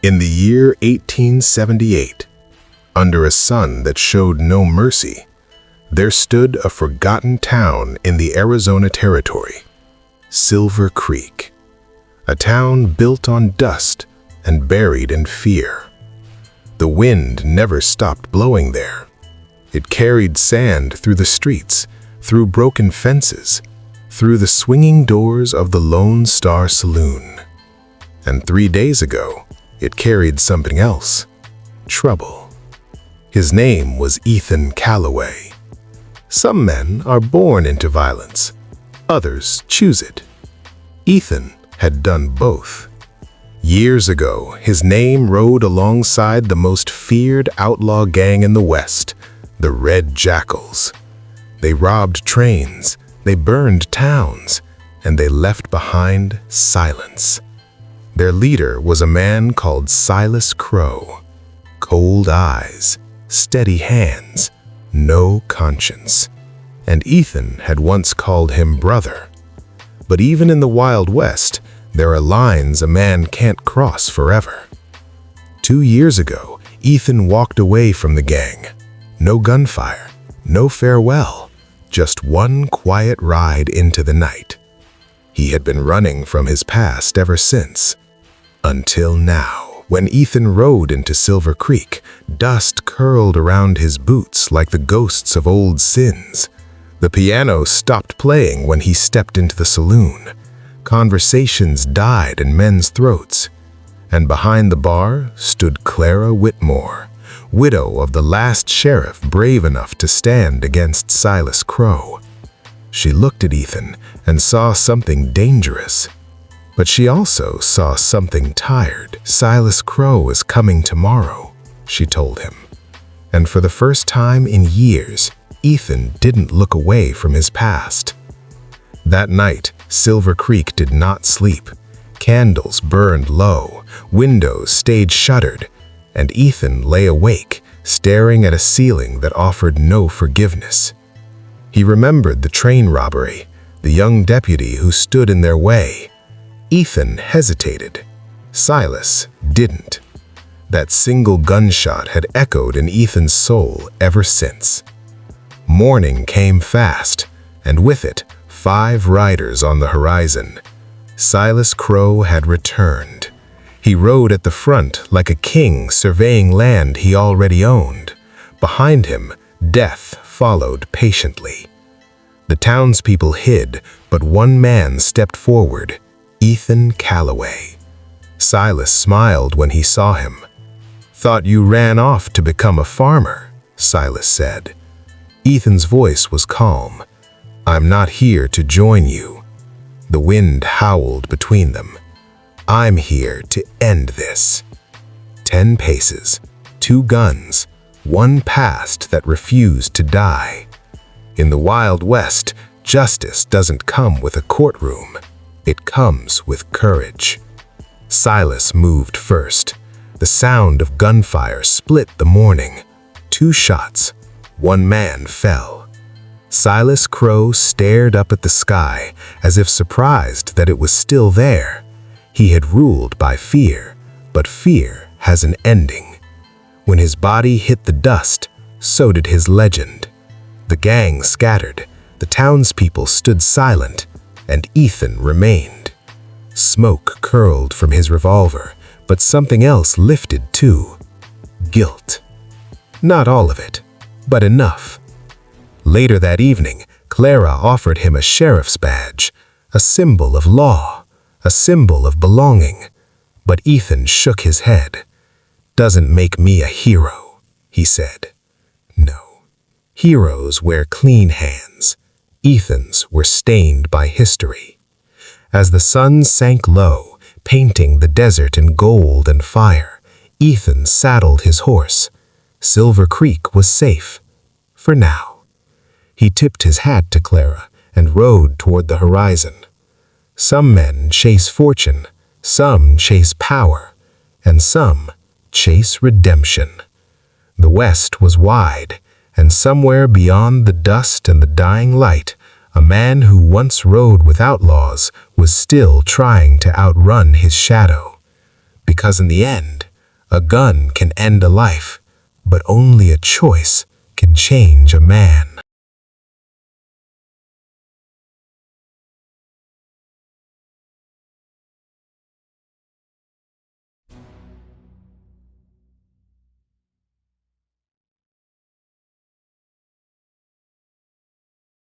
In the year 1878, under a sun that showed no mercy, there stood a forgotten town in the Arizona Territory, Silver Creek, a town built on dust and buried in fear. The wind never stopped blowing there. It carried sand through the streets, through broken fences, through the swinging doors of the Lone Star Saloon. And 3 days ago, it carried something else: trouble. His name was Ethan Calloway. Some men are born into violence, others choose it. Ethan had done both. Years ago, his name rode alongside the most feared outlaw gang in the West, the Red Jackals. They robbed trains, they burned towns, and they left behind silence. Their leader was a man called Silas Crowe. Cold eyes, steady hands, no conscience. And Ethan had once called him brother. But even in the Wild West, there are lines a man can't cross forever. 2 years ago, Ethan walked away from the gang. No gunfire, no farewell, just one quiet ride into the night. He had been running from his past ever since. Until now, when Ethan rode into Silver Creek, dust curled around his boots like the ghosts of old sins. The piano stopped playing when he stepped into the saloon. Conversations died in men's throats. And behind the bar stood Clara Whitmore, widow of the last sheriff brave enough to stand against Silas Crowe. She looked at Ethan and saw something dangerous. But she also saw something tired. Silas Crowe is coming tomorrow, she told him. And for the first time in years, Ethan didn't look away from his past. That night, Silver Creek did not sleep. Candles burned low, windows stayed shuttered, and Ethan lay awake, staring at a ceiling that offered no forgiveness. He remembered the train robbery, the young deputy who stood in their way. Ethan hesitated. Silas didn't. That single gunshot had echoed in Ethan's soul ever since. Morning came fast, and with it, 5 riders on the horizon. Silas Crowe had returned. He rode at the front like a king surveying land he already owned. Behind him, death followed patiently. The townspeople hid, but one man stepped forward: Ethan Calloway. Silas smiled when he saw him. "Thought you ran off to become a farmer," Silas said. Ethan's voice was calm. "I'm not here to join you." The wind howled between them. "I'm here to end this." 10 paces, 2 guns, 1 past that refused to die. In the Wild West, justice doesn't come with a courtroom. It comes with courage. Silas moved first. The sound of gunfire split the morning. 2 shots. 1 man fell. Silas Crowe stared up at the sky as if surprised that it was still there. He had ruled by fear, but fear has an ending. When his body hit the dust, so did his legend. The gang scattered. The townspeople stood silent, and Ethan remained. Smoke curled from his revolver, but something else lifted too: guilt. Not all of it, but enough. Later that evening, Clara offered him a sheriff's badge, a symbol of law, a symbol of belonging. But Ethan shook his head. "Doesn't make me a hero," he said. No. Heroes wear clean hands. Ethan's were stained by history. As the sun sank low, painting the desert in gold and fire, Ethan saddled his horse. Silver Creek was safe, for now. He tipped his hat to Clara and rode toward the horizon. Some men chase fortune, some chase power, and some chase redemption. The West was wide, and somewhere beyond the dust and the dying light, a man who once rode with outlaws was still trying to outrun his shadow. Because in the end, A gun can end a life, but only a choice can change a man.